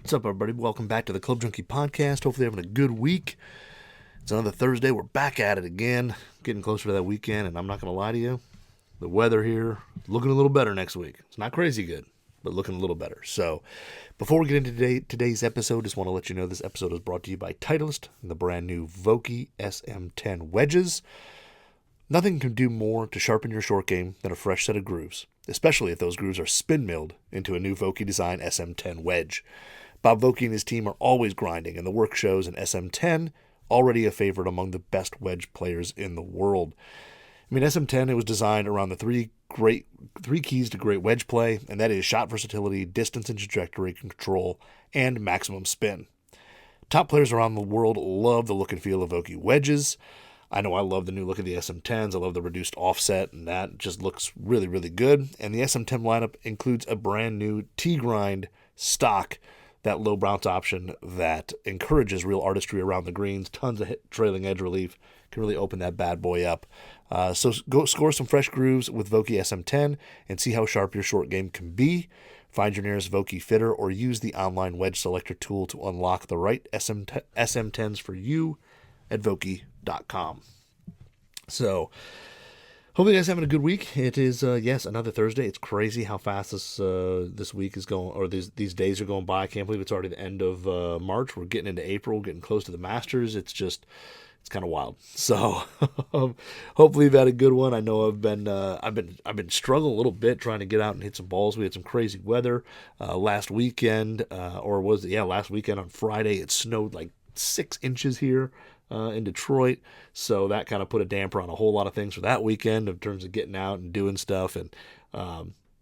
What's up, everybody? Welcome back to the Club Junkie Podcast. Hopefully, having a good week. It's another Thursday. We're back at it again, getting closer to that weekend. And I'm not going to lie to you, the weather here looking a little better next week. It's not crazy good, but looking a little better. So, before we get into today's episode, just want to let you know this episode is brought to you by Titleist and the brand new Vokey SM10 wedges. Nothing can do more to sharpen your short game than a fresh set of grooves, especially if those grooves are spin milled into a new Vokey design SM10 wedge. Bob Vokey and his team are always grinding, and the work shows in SM10, already a favorite among the best wedge players in the world. I mean, SM10, it was designed around the three keys to great wedge play, and that is shot versatility, distance and trajectory control, and maximum spin. Top players around the world love the look and feel of Vokey wedges. I know I love the new look of the SM10s. I love the reduced offset, and that just looks really, really good. And the SM10 lineup includes a brand new T-grind stock, that low bounce option that encourages real artistry around the greens, tons of trailing edge relief, can really open that bad boy up. So go score some fresh grooves with Vokey SM10 and see how sharp your short game can be. Find your nearest Vokey fitter or use the online wedge selector tool to unlock the right SM10s for you at Vokey.com. So, hopefully you guys are having a good week. It is, yes, another Thursday. It's crazy how fast this week is going, or these days are going by. I can't believe it's already the end of March. We're getting into April, getting close to the Masters. It's kind of wild. So, hopefully you've had a good one. I know I've been struggling a little bit trying to get out and hit some balls. We had some crazy weather last weekend, last weekend on Friday. It snowed like 6 inches here in Detroit, so that kind of put a damper on a whole lot of things for that weekend in terms of getting out and doing stuff, and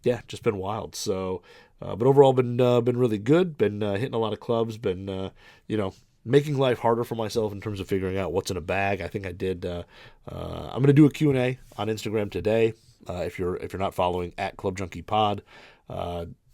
just been wild. So, but overall, been really good. Been hitting a lot of clubs. Been making life harder for myself in terms of figuring out what's in a bag. I think I did. I'm gonna do a Q&A on Instagram today. If you're not following at Club Junkie Pod,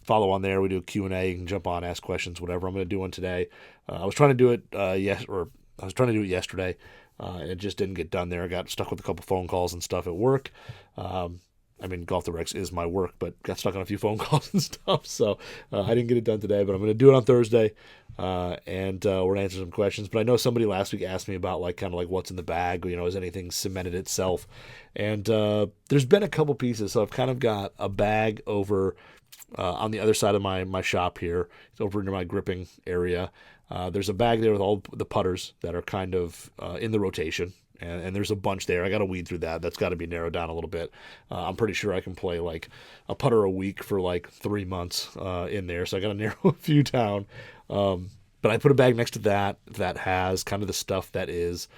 follow on there. We do a Q&A. You can jump on, ask questions, whatever. I'm going to do one today. I was trying to do it yesterday. And it just didn't get done there. I got stuck with a couple phone calls and stuff at work. Golf Directs is my work, but got stuck on a few phone calls and stuff. So I didn't get it done today, but I'm going to do it on Thursday. And we're going to answer some questions. But I know somebody last week asked me about what's in the bag. Has anything cemented itself? And there's been a couple pieces. So I've kind of got a bag over on the other side of my shop here. It's over near my gripping area. There's a bag there with all the putters that are kind of in the rotation, and there's a bunch there. I got to weed through that. That's got to be narrowed down a little bit. I'm pretty sure I can play like a putter a week for like 3 months in there, so I got to narrow a few down. But I put a bag next to that has kind of the stuff that is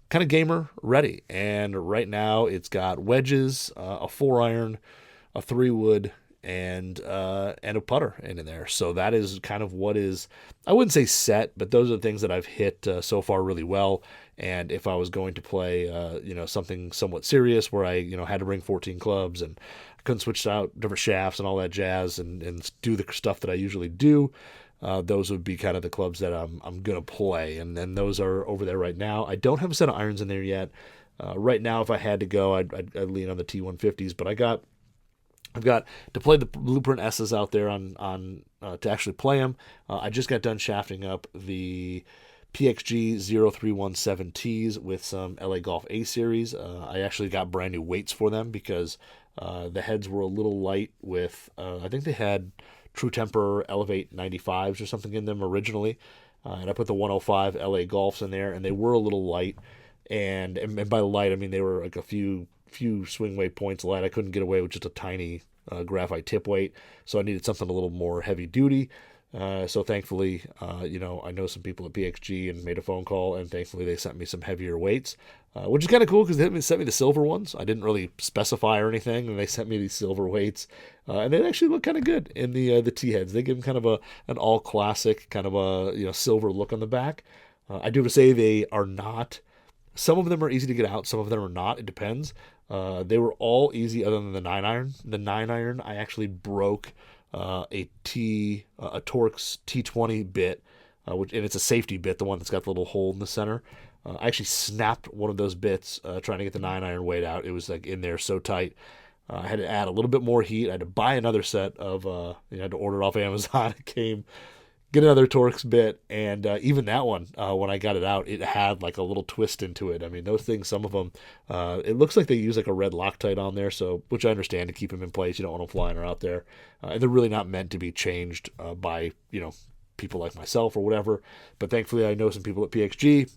kind of gamer ready, and right now it's got wedges, a 4-iron, a 3-wood, and a putter in there. So that is kind of what is, I wouldn't say set, but those are the things that I've hit so far really well. And if I was going to play, something somewhat serious where I, had to bring 14 clubs and I couldn't switch out different shafts and all that jazz and do the stuff that I usually do, those would be kind of the clubs that I'm going to play. And then those are over there right now. I don't have a set of irons in there yet. Right now, if I had to go, I'd lean on the T150s, but I've got to play the Blueprint S's out there on to actually play them. I just got done shafting up the PXG 0317Ts with some LA Golf A Series. I actually got brand new weights for them because the heads were a little light with, I think they had True Temper Elevate 95s or something in them originally. And I put the 105 LA Golfs in there, and they were a little light. And by light, I mean they were like a few swing weight points light. I couldn't get away with just a tiny graphite tip weight, so I needed something a little more heavy duty. So thankfully, I know some people at PXG and made a phone call, and thankfully they sent me some heavier weights, which is kind of cool because they sent me the silver ones. I didn't really specify or anything, and they sent me these silver weights, and they actually look kind of good in the T heads. They give them kind of an all classic kind of a silver look on the back. I do have to say they are not. Some of them are easy to get out. Some of them are not. It depends. They were all easy other than the 9-iron. The 9-iron, I actually broke a Torx T20 bit, and it's a safety bit, the one that's got the little hole in the center. I actually snapped one of those bits trying to get the 9-iron weight out. It was like in there so tight. I had to add a little bit more heat. I had to buy another set of, I had to order it off Amazon. It get another Torx bit, and even that one, when I got it out, it had like a little twist into it. I mean, those things, some of them, it looks like they use like a red Loctite on there, so which I understand to keep them in place. You don't want them flying around out there, and they're really not meant to be changed by people like myself or whatever. But thankfully, I know some people at PXG,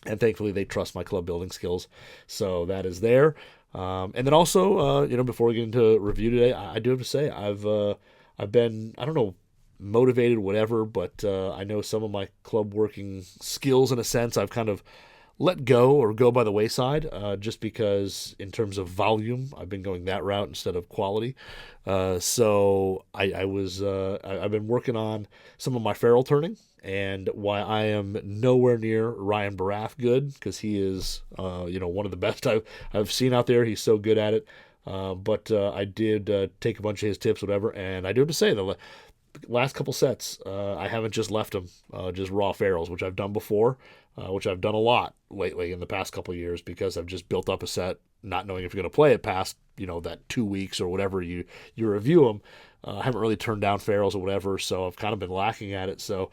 and thankfully they trust my club building skills, so that is there. And then also, before we get into review today, I do have to say I've been, I don't know, motivated, whatever, but I know some of my club working skills, in a sense, I've kind of let go or go by the wayside, just because in terms of volume, I've been going that route instead of quality. So I've been working on some of my ferrule turning, and why I am nowhere near Ryan Barath good, because he is, one of the best I've seen out there. He's so good at it. But I did take a bunch of his tips, whatever, and I do have to say the last couple sets, I haven't just left them just raw ferrules, which I've done before, which I've done a lot lately in the past couple of years, because I've just built up a set not knowing if you're going to play it past that 2 weeks or whatever you review them. I haven't really turned down ferrules or whatever, so I've kind of been lacking at it. So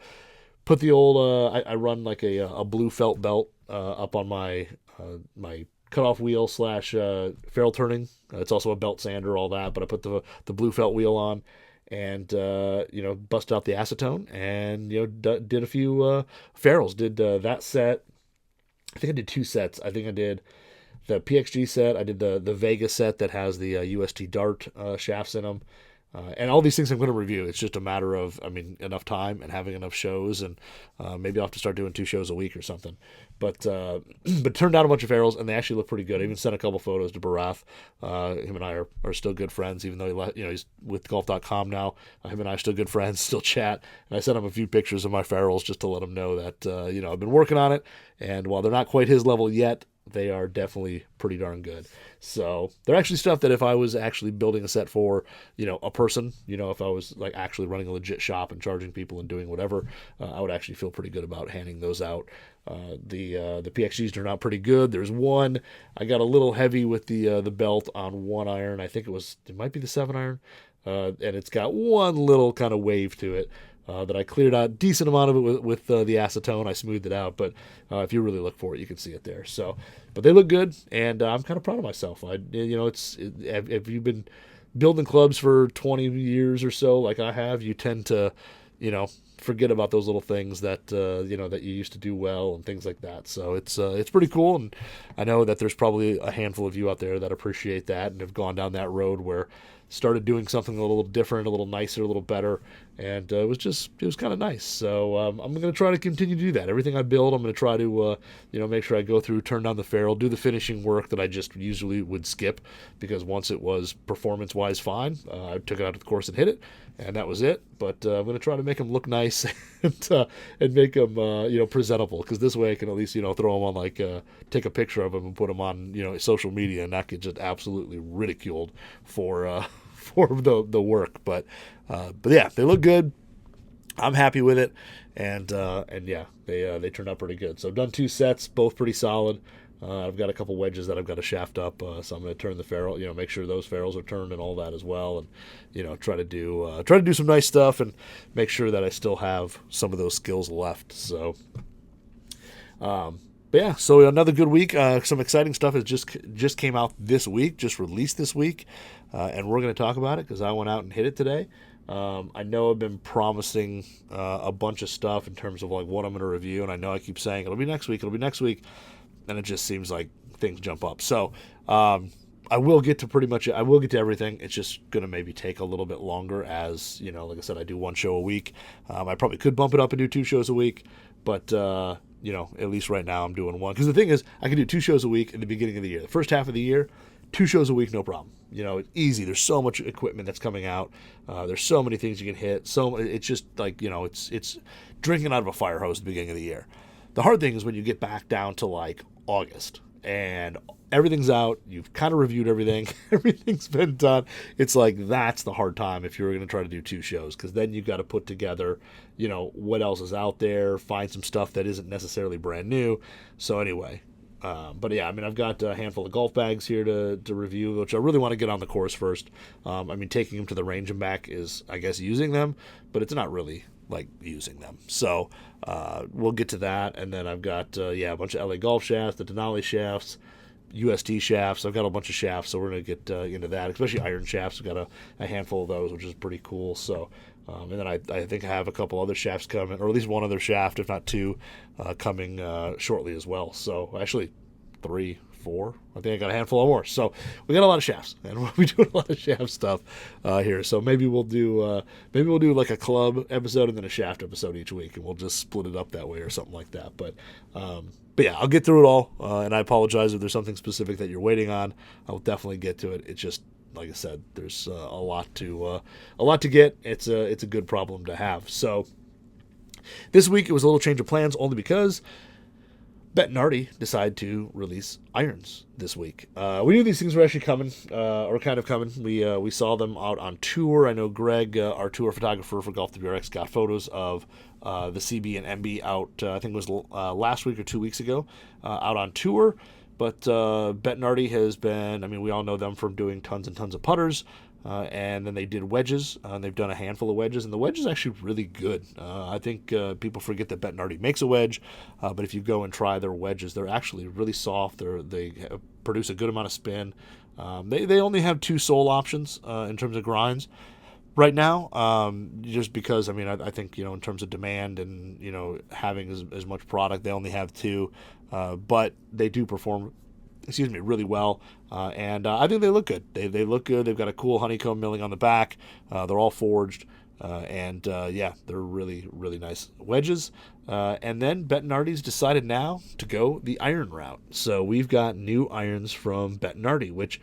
put the old I run like a blue felt belt up on my cutoff wheel / ferrule turning. It's also a belt sander, all that, but I put the blue felt wheel on, and busted out the acetone, and did a few ferrules. Did that set. I think I did 2 sets. I think I did the PXG set. I did the Vega set that has the UST Dart shafts in them. And all these things I'm going to review. It's just a matter of, enough time and having enough shows, and maybe I'll have to start doing 2 shows a week or something. But turned out a bunch of ferrules, and they actually look pretty good. I even sent a couple photos to Barath. Him and I are still good friends, even though he's with golf.com now. Him and I are still good friends, still chat. And I sent him a few pictures of my ferrules just to let him know that I've been working on it. And while they're not quite his level yet, they are definitely pretty darn good. So they're actually stuff that if I was actually building a set for, a person, if I was like actually running a legit shop and charging people and doing whatever, I would actually feel pretty good about handing those out. The PXGs turned out pretty good. There's one, I got a little heavy with the belt on one iron. I think it might be the 7-iron. And it's got one little kind of wave to it. That I cleared out a decent amount of it with the acetone. I smoothed it out, but if you really look for it, you can see it there. So, but they look good, and I'm kind of proud of myself. If you've been building clubs for 20 years or so, like I have, you tend to, forget about those little things that that you used to do well and things like that. So it's pretty cool, and I know that there's probably a handful of you out there that appreciate that and have gone down that road where started doing something a little different, a little nicer, a little better, and it was kind of nice. So I'm going to try to continue to do that. Everything I build, I'm going to try to make sure I go through, turn down the ferrule, do the finishing work that I just usually would skip, because once it was performance-wise fine, I took it out of the course and hit it, and that was it. But I'm going to try to make them look nice and make them presentable, because this way I can at least throw them on, take a picture of them and put them on social media, and not get just absolutely ridiculed for the work. But yeah, they look good. I'm happy with it, and yeah, they turned out pretty good. So I've done 2 sets, both pretty solid. I've got a couple wedges that I've got to shaft up, so I'm going to turn the ferrule, make sure those ferrules are turned and all that as well, and try to do some nice stuff and make sure that I still have some of those skills left. So, but yeah, so another good week. Some exciting stuff has just came out this week, just released this week, and we're going to talk about it because I went out and hit it today. I know I've been promising a bunch of stuff in terms of like what I'm going to review, and I know I keep saying it'll be next week, and it just seems like things jump up. So I will get to everything. It's just going to maybe take a little bit longer, as like I said, I do 1 show a week. I probably could bump it up and do 2 shows a week, but at least right now I'm doing 1. Because the thing is, I can do 2 shows a week in the beginning of the year. The first half of the year, 2 shows a week, no problem. It's easy. There's so much equipment that's coming out. There's so many things you can hit. So it's just like, it's drinking out of a fire hose at the beginning of the year. The hard thing is when you get back down to like August and everything's out, you've kind of reviewed everything, everything's been done. It's like, that's the hard time if you're going to try to do 2 shows, because then you've got to put together, what else is out there, find some stuff that isn't necessarily brand new. So anyway, But yeah, I mean, I've got a handful of golf bags here to review, which I really want to get on the course first. I mean, taking them to the range and back is, I guess, using them, but it's not really like using them. So we'll get to that. And then I've got, a bunch of LA golf shafts, the Denali shafts, USD shafts. I've got a bunch of shafts, so we're going to get into that, especially iron shafts. We've got a handful of those, which is pretty cool. So, and then I think I have a couple other shafts coming, or at least one other shaft, if not two, coming shortly as well. So actually 3, 4. I think I got a handful of more. So we got a lot of shafts, and we'll be doing a lot of shaft stuff here. So maybe we'll do like a club episode and then a shaft episode each week, and we'll just split it up that way or something like that. But yeah, I'll get through it all, and I apologize if there's something specific that you're waiting on. I'll definitely get to it. It's just, like I said, there's a lot to get. It's a good problem to have. So this week it was a little change of plans, only because Bettinardi decided to release irons this week. We knew these things were actually coming, or kind of coming. We saw them out on tour. I know Greg, our tour photographer for Golf WRX, got photos of the CB and MB out, I think it was last week or 2 weeks ago, out on tour. But Bettinardi has been, I mean, we all know them from doing tons and tons of putters. And then they did wedges, and they've done a handful of wedges, and the wedge is actually really good. I think people forget that Bettinardi makes a wedge, but if you go and try their wedges, they're actually really soft. They produce a good amount of spin. They only have 2 sole options in terms of grinds right now, just because, I mean, I think, in terms of demand and, having as much product, they only have 2, but they do perform really well, and I think they look good. They look good. They've got a cool honeycomb milling on the back. They're all forged, and they're really, really nice wedges. And then Bettinardi's decided now to go the iron route. So we've got new irons from Bettinardi, which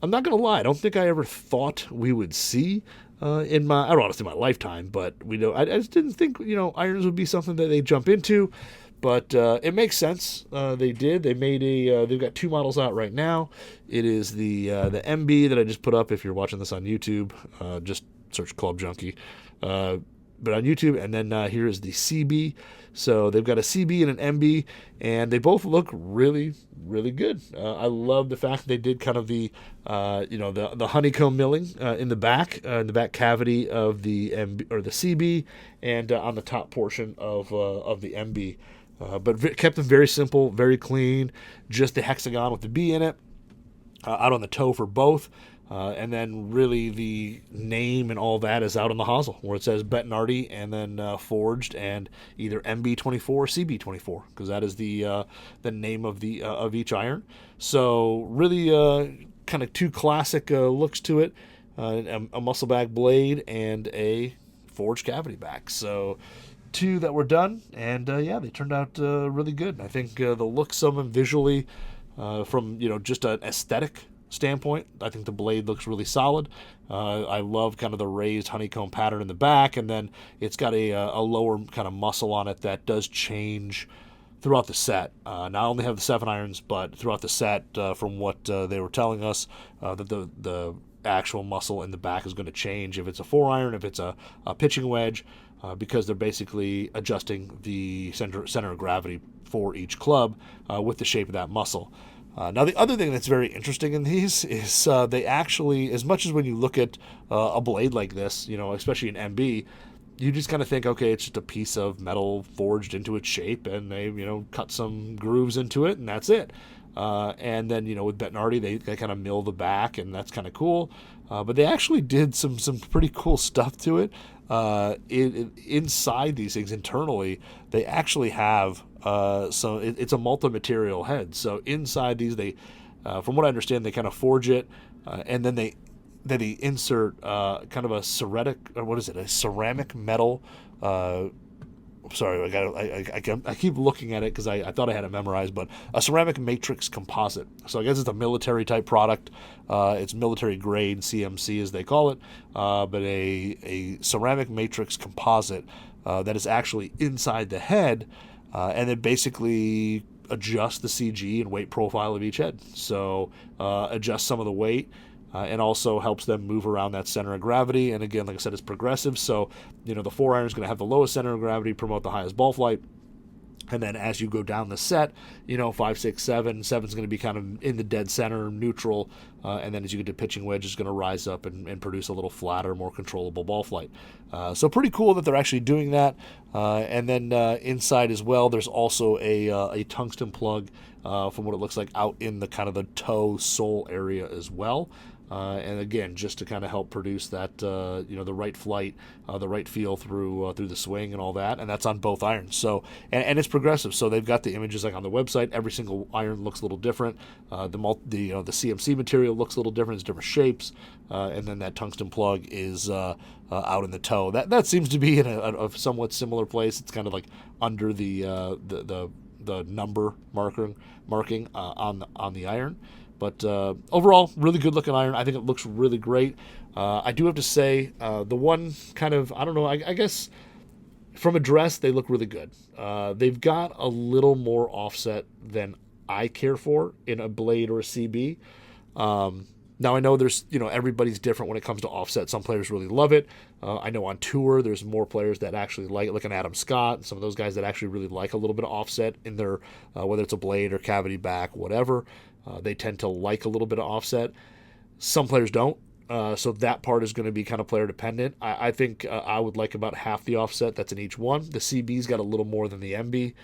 I'm not going to lie, I don't think I ever thought we would see in my, I don't want to say my lifetime, but I just didn't think, irons would be something that they jump into. But it makes sense. They did. They made they've got 2 models out right now. It is the MB that I just put up. If you're watching this on YouTube, just search Club Junkie. But on YouTube, and then here is the CB. So they've got a CB and an MB, and they both look really, really good. I love the fact that they did kind of the honeycomb milling in the back cavity of the MB or the CB, and on the top portion of the MB. But kept them very simple, very clean, just the hexagon with the B in it, out on the toe for both. And then really the name and all that is out on the hosel, where it says Bettinardi and then forged and either MB24 or CB24, because that is the name of the of each iron. So really kind of 2 classic looks to it, a muscle back blade and a forged cavity back. So 2 that were done, and they turned out really good. I think the looks of them visually, from just an aesthetic standpoint, I think the blade looks really solid. I love kind of the raised honeycomb pattern in the back, and then it's got a lower kind of muscle on it that does change throughout the set. Not only have the 7 irons, but throughout the set, from what they were telling us, that the actual muscle in the back is going to change if it's a 4 iron, if it's a pitching wedge, because they're basically adjusting the center of gravity for each club with the shape of that muscle. Now, the other thing that's very interesting in these is they actually, as much as when you look at a blade like this, especially an MB, you just kind of think, okay, it's just a piece of metal forged into its shape, and they, cut some grooves into it, and that's it. And then, with Bettinardi, they kind of mill the back, and that's kind of cool. But they actually did some pretty cool stuff to it. Inside these things, internally, they actually have it's a multi-material head. So inside these, they, from what I understand, they kind of forge it, and then they insert kind of a ceramic metal. Sorry, I keep looking at it because I thought I had it memorized, but a ceramic matrix composite. So I guess it's a military type product. It's military grade, CMC as they call it, but a ceramic matrix composite that is actually inside the head, and it basically adjusts the CG and weight profile of each head. So adjusts some of the weight. And also helps them move around that center of gravity. And again, like I said, it's progressive. So, the 4 iron is going to have the lowest center of gravity, promote the highest ball flight. And then as you go down the set, 5, 6, 7, 7's going to be kind of in the dead center, neutral. And then as you get to pitching wedge, it's going to rise up and produce a little flatter, more controllable ball flight. So pretty cool that they're actually doing that. And then inside as well, there's also a tungsten plug from what it looks like out in the kind of the toe sole area as well. And again, just to kind of help produce that, the right flight, the right feel through the swing and all that, and that's on both irons. So, and it's progressive. So they've got the images like on the website. Every single iron looks a little different. The CMC material looks a little different. It's different shapes, and then that tungsten plug is out in the toe. That seems to be in a somewhat similar place. It's kind of like under the number marking on the iron. But overall, really good looking iron. I think it looks really great. I do have to say, the one kind of, I don't know, I guess from address, they look really good. They've got a little more offset than I care for in a blade or a CB. Now I know there's, everybody's different when it comes to offset. Some players really love it. I know on tour there's more players that actually like an Adam Scott, and some of those guys that actually really like a little bit of offset in their, whether it's a blade or cavity back, whatever. They tend to like a little bit of offset. Some players don't. So that part is going to be kind of player dependent. I think I would like about half the offset that's in each one. The CB's got a little more than the MB.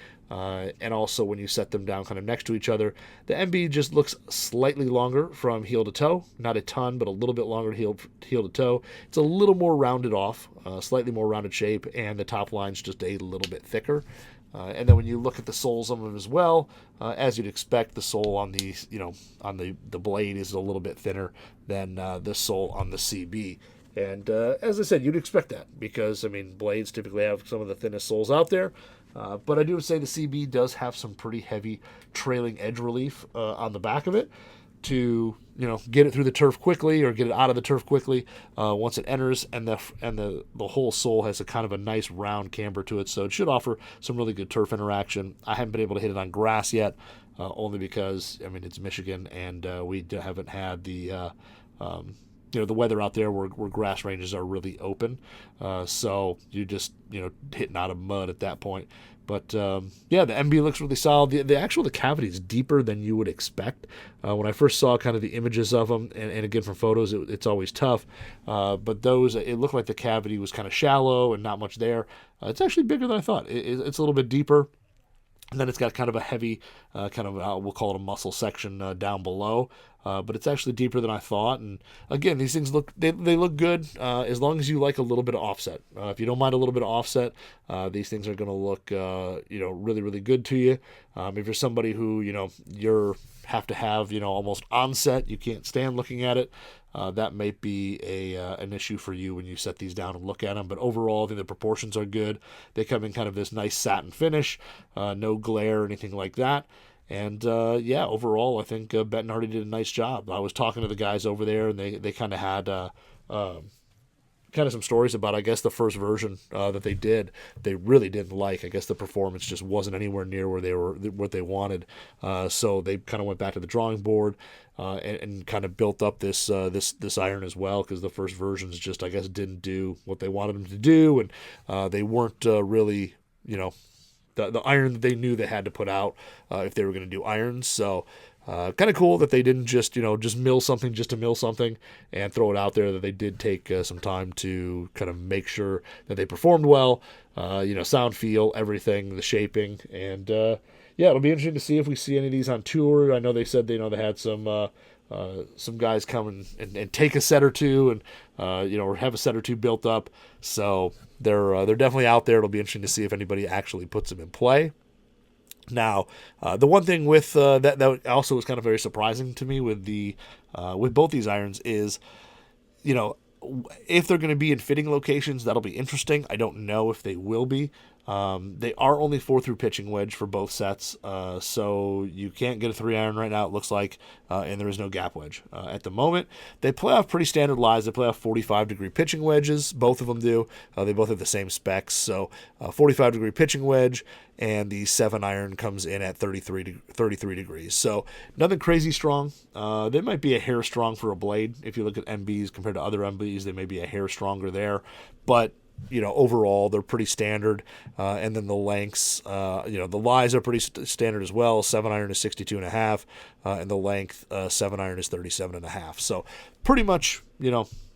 And also when you set them down kind of next to each other, the MB just looks slightly longer from heel to toe. Not a ton, but a little bit longer heel to toe. It's a little more rounded off, slightly more rounded shape, and the top line's just a little bit thicker. And then when you look at the soles of them as well, as you'd expect, the sole on the on the blade is a little bit thinner than the sole on the CB. And as I said, you'd expect that because blades typically have some of the thinnest soles out there. But I do say the CB does have some pretty heavy trailing edge relief on the back of it to get it through the turf quickly or get it out of the turf quickly once it enters, and the whole sole has a kind of a nice round camber to it, so it should offer some really good turf interaction. I haven't been able to hit it on grass yet, only because it's Michigan and we haven't had the the weather out there where grass ranges are really open, so you just hitting out of mud at that point. But the MB looks really solid. The cavity is deeper than you would expect. When I first saw kind of the images of them, and again from photos, it's always tough. But those, it looked like the cavity was kind of shallow and not much there. It's actually bigger than I thought. It's a little bit deeper. And then it's got kind of a heavy, we'll call it a muscle section down below. But it's actually deeper than I thought. And again, these things they look good as long as you like a little bit of offset. If you don't mind a little bit of offset, these things are going to look, really, really good to you. If you're somebody who, you're have to have, almost onset, you can't stand looking at it, that might be an issue for you when you set these down and look at them. But overall, I think the proportions are good. They come in kind of this nice satin finish, no glare or anything like that. And overall, I think Bettinardi did a nice job. I was talking to the guys over there, and they kind of had kind of some stories about, I guess, the first version that they did. They really didn't like. I guess the performance just wasn't anywhere near where they were, what they wanted. So they kind of went back to the drawing board and kind of built up this iron as well, because the first versions just, I guess, didn't do what they wanted them to do, and they weren't really, the iron that they knew they had to put out if they were going to do irons. So kind of cool that they didn't just mill something just to mill something and throw it out there, that they did take some time to kind of make sure that they performed well, sound, feel, everything, the shaping. And it'll be interesting to see if we see any of these on tour. I know they said they had some guys come and take a set or two and or have a set or two built up. So they're definitely out there. It'll be interesting to see if anybody actually puts them in play. Now, the one thing with that also was kind of very surprising to me with with both these irons is, if they're going to be in fitting locations, that'll be interesting. I don't know if they will be. They are only 4-through pitching wedge for both sets, so you can't get a 3-iron right now, it looks like, and there is no gap wedge. At the moment, they play off pretty standard lies. They play off 45-degree pitching wedges. Both of them do. They both have the same specs, so 45-degree pitching wedge, and the 7-iron comes in at 33 degrees. So nothing crazy strong. They might be a hair strong for a blade. If you look at MBs compared to other MBs, they may be a hair stronger there, but overall they're pretty standard. And then the lengths, the lies are pretty standard as well. 7-iron is 62.5, and the length 7-iron is 37.5. So pretty much,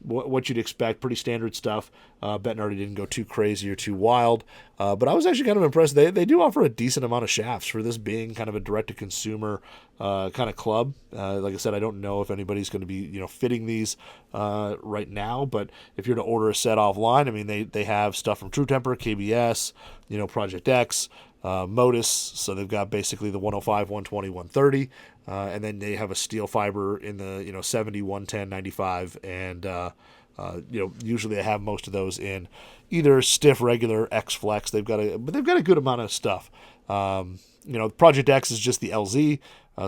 what you'd expect, pretty standard stuff. Bettinardi didn't go too crazy or too wild, but I was actually kind of impressed. They do offer a decent amount of shafts for this being kind of a direct-to-consumer kind of club. Like I said, I don't know if anybody's going to be fitting these right now, but if you're to order a set offline, I mean they have stuff from True Temper, KBS, Project X, Modus. So they've got basically the 105, 120, 130. And then they have a steel fiber in the 70, 110, 95, and usually they have most of those in either stiff, regular, X Flex. They've got a good amount of stuff. Project X is just the LZ,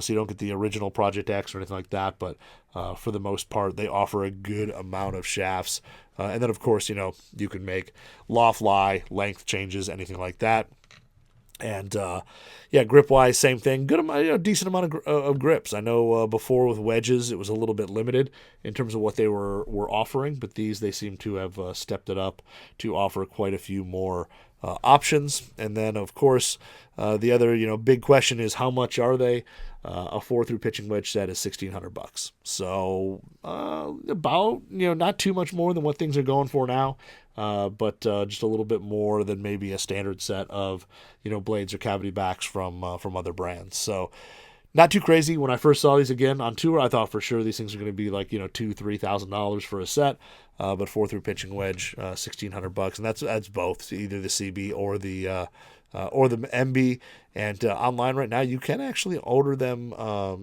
so you don't get the original Project X or anything like that. But for the most part, they offer a good amount of shafts. And then of course, you can make loft lie, length changes, anything like that. And grip wise, same thing. Good amount, decent amount of grips. I know before with wedges, it was a little bit limited in terms of what they were offering, but they seem to have stepped it up to offer quite a few more options. And then of course, the other big question is how much are they? A 4-through pitching wedge set is $1,600. So about not too much more than what things are going for now. But just a little bit more than maybe a standard set of, blades or cavity backs from other brands. So not too crazy. When I first saw these again on tour, I thought for sure these things are going to be like, $2,000-$3,000 for a set. But 4-through pitching wedge, $1,600, and that's both, either the CB or the MB. And online right now, you can actually order them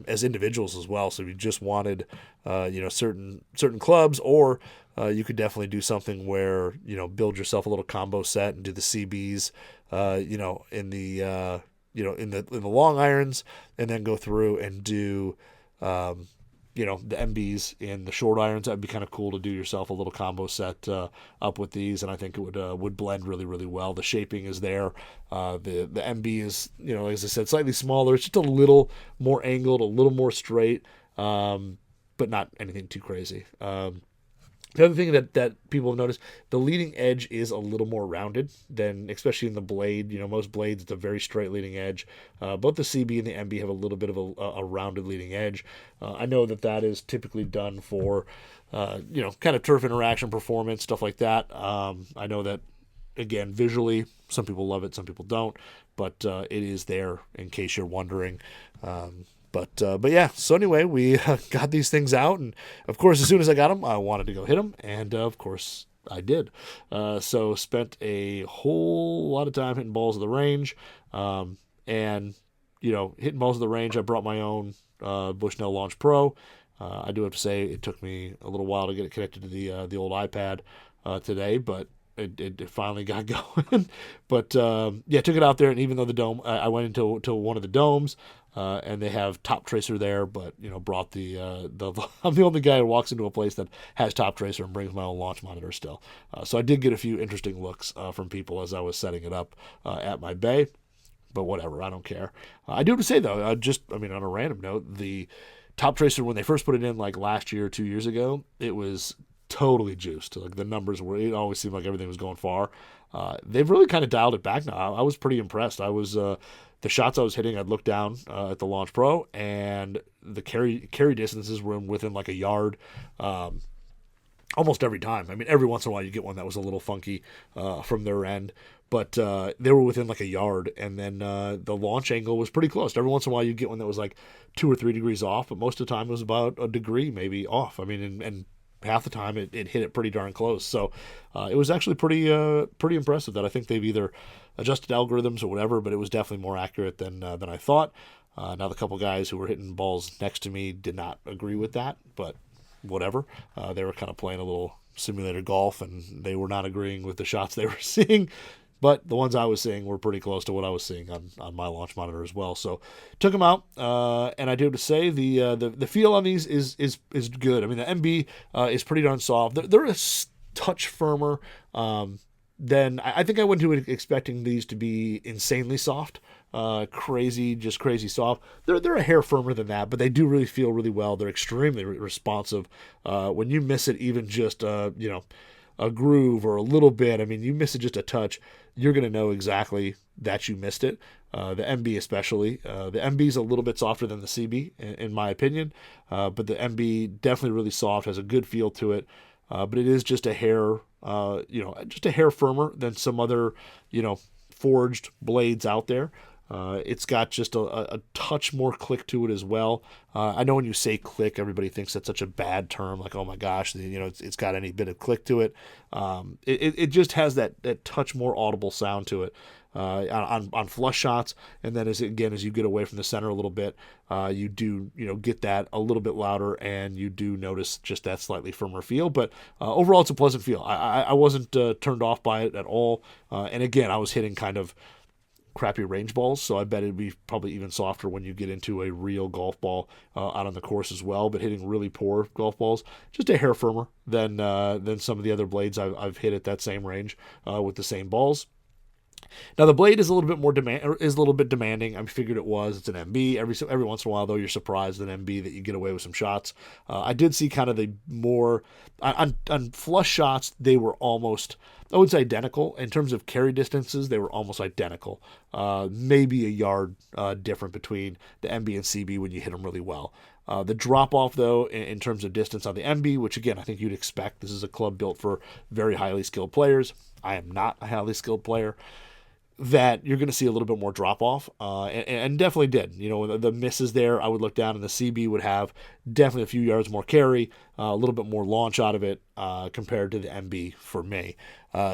as individuals as well. So if you just wanted, certain clubs, or you could definitely do something where build yourself a little combo set and do the CBs, in the long irons, and then go through and do the MBs in the short irons. That'd be kind of cool to do yourself a little combo set up with these, and I think it would blend really, really well. The shaping is there. The MB is, as I said, slightly smaller. It's just a little more angled, a little more straight, but not anything too crazy. The other thing that people have noticed, the leading edge is a little more rounded than, especially in the blade. Most blades, it's a very straight leading edge. Both the CB and the MB have a little bit of a rounded leading edge. I know that is typically done for, kind of turf interaction, performance, stuff like that. I know that, again, visually, some people love it, some people don't, but it is there in case you're wondering. But yeah, so anyway, we got these things out, and of course, as soon as I got them, I wanted to go hit them, and of course, I did. So spent a whole lot of time hitting balls at the range, and hitting balls at the range. I brought my own Bushnell Launch Pro. I do have to say it took me a little while to get it connected to the old iPad today, but it finally got going. But took it out there, and even though the dome, I went into one of the domes. And they have Top Tracer there, but brought the I'm the only guy who walks into a place that has Top Tracer and brings my own launch monitor still. So I did get a few interesting looks from people as I was setting it up at my bay, but whatever, I don't care. I do have to say though, on a random note, the Top Tracer, when they first put it in like last year or 2 years ago, it was totally juiced. Like the numbers it always seemed like everything was going far. They've really kind of dialed it back now. I was pretty impressed. I was the shots I was hitting, I'd look down at the Launch Pro, and the carry distances were within like a yard almost every time. I mean, every once in a while you get one that was a little funky from their end, but they were within like a yard, and then the launch angle was pretty close. Every once in a while you get one that was like 2 or 3 degrees off, but most of the time it was about a degree maybe off. I mean, and half the time it hit it pretty darn close. So it was actually pretty impressive that I think they've either adjusted algorithms or whatever, but it was definitely more accurate than I thought. Now the couple guys who were hitting balls next to me did not agree with that, but whatever. They were kind of playing a little simulator golf, and they were not agreeing with the shots they were seeing. But the ones I was seeing were pretty close to what I was seeing on my launch monitor as well. So took them out, and I do have to say the feel on these is good. I mean, the MB is pretty darn soft. They're a touch firmer than I think I went to it expecting these to be insanely soft, crazy soft. They're a hair firmer than that, but they do really feel really well. They're extremely responsive. When you miss it, even just a groove or a little bit, I mean, you miss it just a touch, you're going to know exactly that you missed it. The MB especially. The MB is a little bit softer than the CB, in my opinion, but the MB definitely really soft, has a good feel to it, but it is just a hair, just a hair firmer than some other, forged blades out there. It's got just a touch more click to it as well. I know when you say click, everybody thinks that's such a bad term, like, oh my gosh, it's got any bit of click to it. It just has that touch more audible sound to it on flush shots, and then as you get away from the center a little bit, you do get that a little bit louder, and you do notice just that slightly firmer feel. But overall, it's a pleasant feel. I wasn't turned off by it at all, and again, I was hitting kind of crappy range balls, so I bet it'd be probably even softer when you get into a real golf ball out on the course as well. But hitting really poor golf balls, just a hair firmer than some of the other blades I've hit at that same range with the same balls. Now the blade is a little bit demanding. I figured it was. It's an MB. Every once in a while, though, you're surprised at an MB that you get away with some shots. I did see kind of the more on flush shots. They were almost, I would say, identical in terms of carry distances. They were almost identical. Maybe a yard different between the MB and CB when you hit them really well. The drop off, though, in terms of distance on the MB, which again I think you'd expect. This is a club built for very highly skilled players. I am not a highly skilled player. That you're going to see a little bit more drop off, and definitely did. The misses there, I would look down, and the CB would have definitely a few yards more carry, a little bit more launch out of it compared to the MB for me.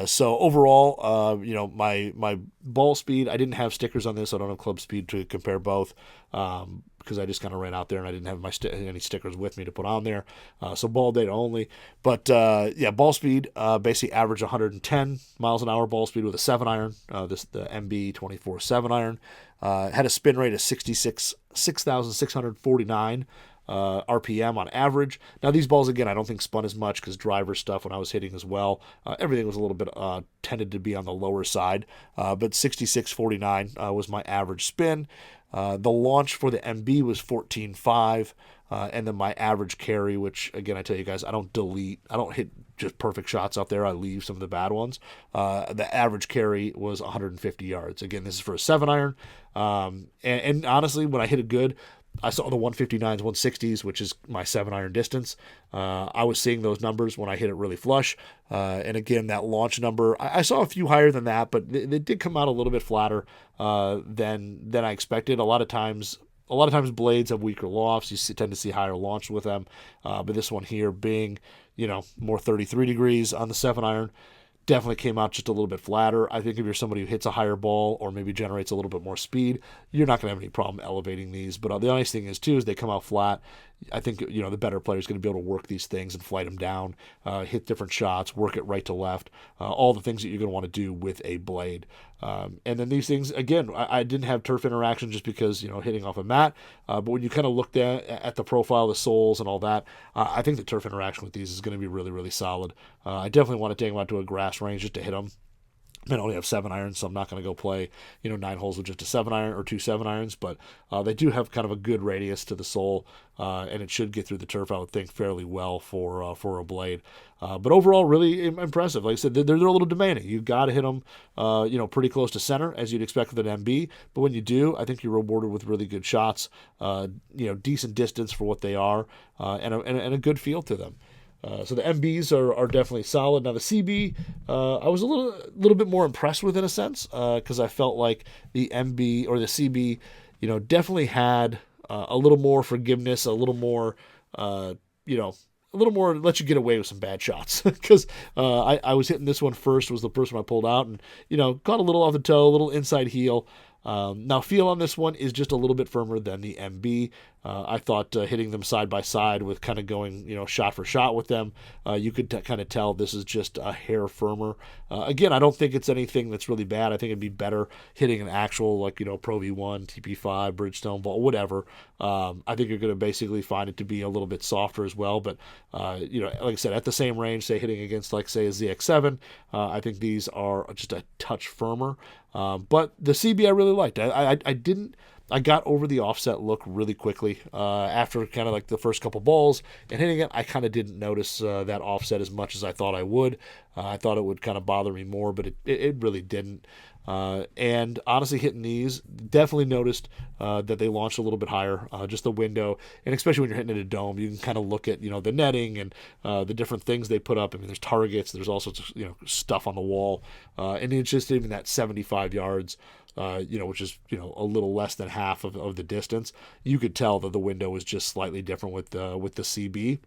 So overall, my ball speed, I didn't have stickers on this. I don't have club speed to compare both because I just kind of ran out there and I didn't have any stickers with me to put on there. So ball data only. But ball speed, basically average 110 miles an hour ball speed with a 7-iron. The MB24 7-iron. Had a spin rate of 6,649 RPM on average. Now these balls, again, I don't think spun as much because driver stuff when I was hitting as well. Everything was a little bit tended to be on the lower side, but 6649 was my average spin. The launch for the MB was 14.5, and then my average carry, which again I tell you guys, I don't hit just perfect shots out there. I leave some of the bad ones. The average carry was 150 yards. Again, this is for a 7-iron, and honestly, when I hit it good, I saw the 159s, 160s, which is my 7-iron distance. I was seeing those numbers when I hit it really flush. And again, that launch number, I saw a few higher than that, but they did come out a little bit flatter than I expected. A lot of times blades have weaker lofts. You tend to see higher launch with them. But this one here being, more 33 degrees on the 7-iron, definitely came out just a little bit flatter. I think if you're somebody who hits a higher ball or maybe generates a little bit more speed, you're not going to have any problem elevating these. But the nice thing is, too, is they come out flat. I think, the better player is going to be able to work these things and flight them down, hit different shots, work it right to left, all the things that you're going to want to do with a blade. And then these things, again, I didn't have turf interaction just because, hitting off a mat. But when you kind of looked at the profile, the soles and all that, I think the turf interaction with these is going to be really, really solid. I definitely want to take them out to a grass range just to hit them. I only have 7-irons, so I'm not going to go play, 9 holes with just a 7-iron or 2 7-irons, but they do have kind of a good radius to the sole, and it should get through the turf, I would think, fairly well for a blade. But overall, really impressive. Like I said, they're a little demanding. You've got to hit them, pretty close to center, as you'd expect with an MB, but when you do, I think you're rewarded with really good shots, decent distance for what they are, and a good feel to them. So the MBs are definitely solid. Now the CB, I was a little bit more impressed with in a sense, because I felt like the MB or the CB, definitely had a little more forgiveness, a little more, let you get away with some bad shots. Because I was hitting this one first, was the first one I pulled out, and caught a little off the toe, a little inside heel. Now feel on this one is just a little bit firmer than the MB. I thought hitting them side by side with kind of going, shot for shot with them, you could kind of tell this is just a hair firmer. Again, I don't think it's anything that's really bad. I think it'd be better hitting an actual, Pro V1, TP5, Bridgestone ball, whatever. I think you're going to basically find it to be a little bit softer as well. But, like I said, at the same range, say hitting against, say, a ZX7, I think these are just a touch firmer. But the CB I really liked. I didn't I got over the offset look really quickly after kind of like the first couple balls and hitting it. I kind of didn't notice that offset as much as I thought I would. I thought it would kind of bother me more, but it really didn't. And honestly, hitting these, definitely noticed that they launched a little bit higher, just the window, and especially when you're hitting at a dome, you can kind of look at the netting and the different things they put up. I mean, there's targets, there's all sorts of stuff on the wall, and it's just even that 75 yards. Which is a little less than half of the distance. You could tell that the window was just slightly different with the CB.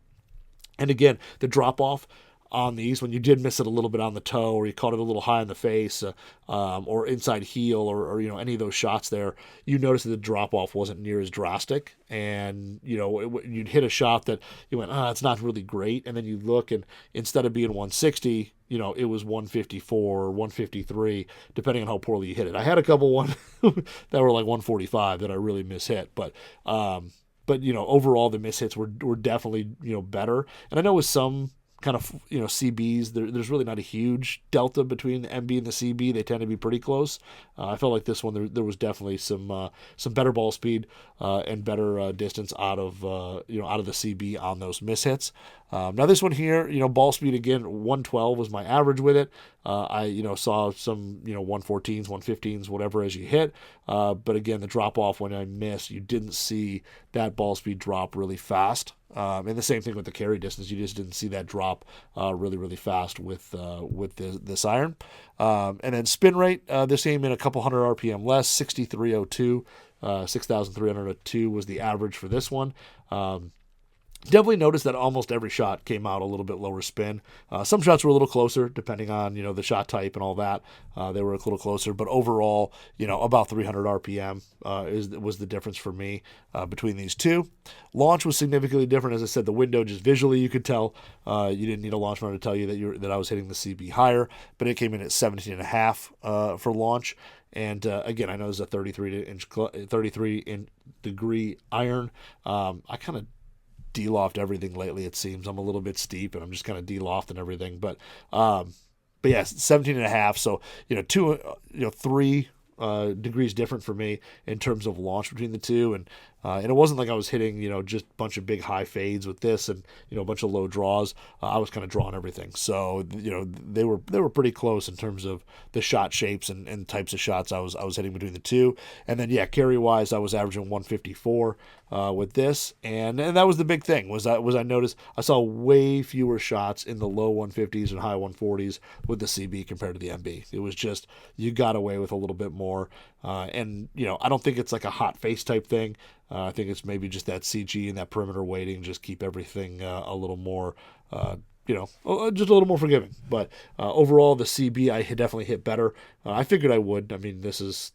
And again, the drop off on these, when you did miss it a little bit on the toe, or you caught it a little high in the face, or inside heel, or any of those shots there, you noticed that the drop off wasn't near as drastic, and you'd hit a shot that you went, it's not really great, and then you look, and instead of being 160, it was 154 or 153, depending on how poorly you hit it. I had a couple one that were like 145 that I really mishit, but overall the mishits were definitely better, and I know with some kind of CBs, there's really not a huge delta between the MB and the CB. They tend to be pretty close. I felt like this one there was definitely some better ball speed and better distance out of the CB on those mishits. Now this one here, ball speed again, 112 was my average with it. I saw some 114s, 115s, whatever as you hit. But again, the drop off when I missed, you didn't see that ball speed drop really fast. And the same thing with the carry distance. You just didn't see that drop really, really fast with this iron. And then spin rate, this came in a couple hundred RPM less, 6,302. 6,302 was the average for this one. Definitely noticed that almost every shot came out a little bit lower spin. Some shots were a little closer, depending on the shot type and all that. They were a little closer, but overall, about 300 RPM was the difference for me between these two. Launch was significantly different. As I said, the window, just visually, you could tell. You didn't need a launch runner to tell you that I was hitting the CB higher, but it came in at 17.5 for launch. And again, I know this is a 33 degree iron. I kind of de-loft everything lately, it seems. I'm a little bit steep and I'm just kind of de-lofting everything, but yeah, 17.5. So 3 degrees different for me in terms of launch between the two, and it wasn't like I was hitting just a bunch of big high fades with this and a bunch of low draws. I was kind of drawing everything, so they were pretty close in terms of the shot shapes and types of shots I was hitting between the two. And then carry wise, I was averaging 154 with this, and that was the big thing was I noticed I saw way fewer shots in the low 150s and high 140s with the CB compared to the MB. It was just you got away with a little bit more, and I don't think it's like a hot face type thing. I think it's maybe just that CG and that perimeter weighting just keep everything a little more, just a little more forgiving. But overall, the CB I definitely hit better. I figured I would. I mean, this is,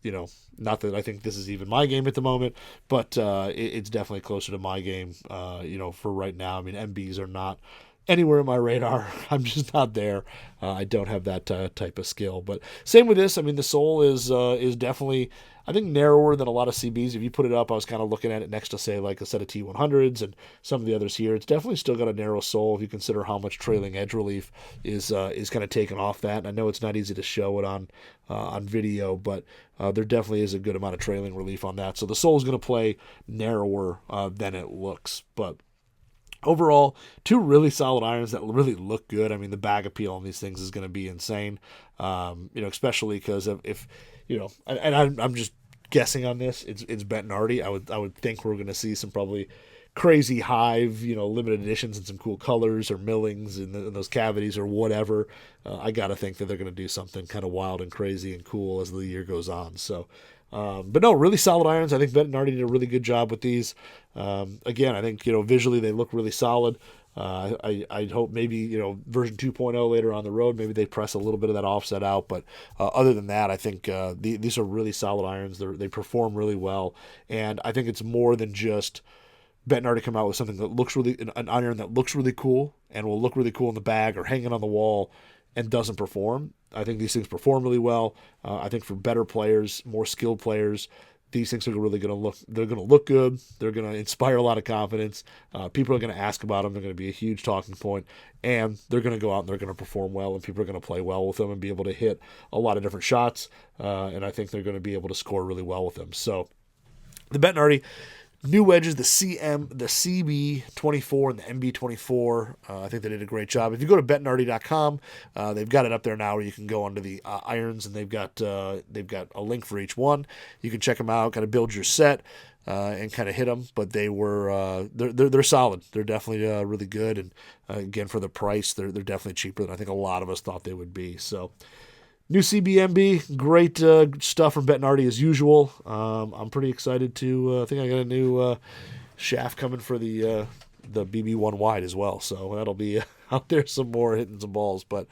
not that I think this is even my game at the moment, but it's definitely closer to my game, for right now. I mean, MBs are not anywhere in my radar. I'm just not there. I don't have that type of skill. But same with this. I mean, the sole is definitely, I think, narrower than a lot of CBs. If you put it up, I was kind of looking at it next to, say, like a set of T100s and some of the others here. It's definitely still got a narrow sole if you consider how much trailing edge relief is kind of taken off that. And I know it's not easy to show it on video, but there definitely is a good amount of trailing relief on that. So the sole is going to play narrower than it looks. But overall, 2 really solid irons that really look good. I mean, the bag appeal on these things is going to be insane, especially because if and I'm just guessing on this. It's Bettinardi. I would think we're going to see some probably crazy hive, limited editions and some cool colors or millings in those cavities or whatever. I got to think that they're going to do something kind of wild and crazy and cool as the year goes on. So. But no, really solid irons. I think Bettinardi did a really good job with these. Again, I think, visually they look really solid. I hope maybe, version 2.0 later on the road, maybe they press a little bit of that offset out. But other than that, I think these are really solid irons. They perform really well. And I think it's more than just Bettinardi come out with something that looks an iron that looks really cool and will look really cool in the bag or hanging on the wall and doesn't perform. I think these things perform really well. I think for better players, more skilled players, these things are really going to look. They're going to look good. They're going to inspire a lot of confidence. People are going to ask about them. They're going to be a huge talking point, and they're going to go out and they're going to perform well, and people are going to play well with them and be able to hit a lot of different shots. And I think they're going to be able to score really well with them. So. The Bettinardi new wedges, the CB24 and the MB24. I think they did a great job. If you go to bettinardi.com, they've got it up there now where you can go onto the irons, and they've got a link for each one. You can check them out, kind of build your set, and kind of hit them. But they're solid. They're definitely really good, and again, for the price, they're definitely cheaper than I think a lot of us thought they would be. So. New CBMB, great stuff from Bettinardi as usual. I'm pretty excited to. I think I got a new shaft coming for the BB1 wide as well, so that'll be out there some more hitting some balls. But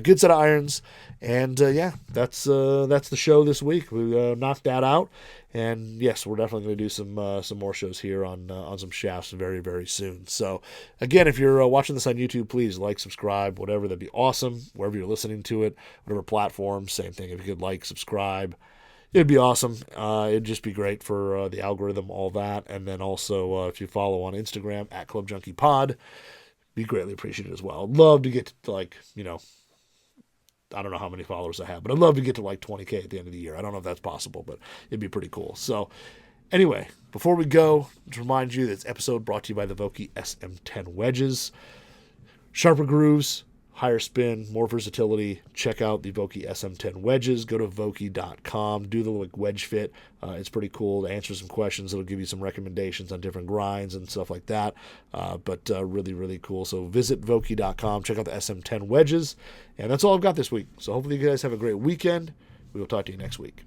good set of irons, and that's the show this week. We knocked that out, and yes, we're definitely going to do some more shows here on some shafts very, very soon. So again, if you're watching this on YouTube, please like, subscribe, whatever. That'd be awesome. Wherever you're listening to it, whatever platform, same thing. If you could like, subscribe, it'd be awesome. It'd just be great for the algorithm, all that. And then also, if you follow on Instagram at Club Junkie Pod, be greatly appreciated as well. I'd love to get to I don't know how many followers I have, but I'd love to get to like 20K at the end of the year. I don't know if that's possible, but it'd be pretty cool. So anyway, before we go, to remind you that this episode brought to you by the Vokey SM10 wedges. Sharper grooves, higher spin, more versatility. Check out the Vokey SM10 wedges. Go to Vokey.com. Do the wedge fit. It's pretty cool to answer some questions. It'll give you some recommendations on different grinds and stuff like that. But really, really cool. So visit Vokey.com. Check out the SM10 wedges. And that's all I've got this week. So hopefully you guys have a great weekend. We will talk to you next week.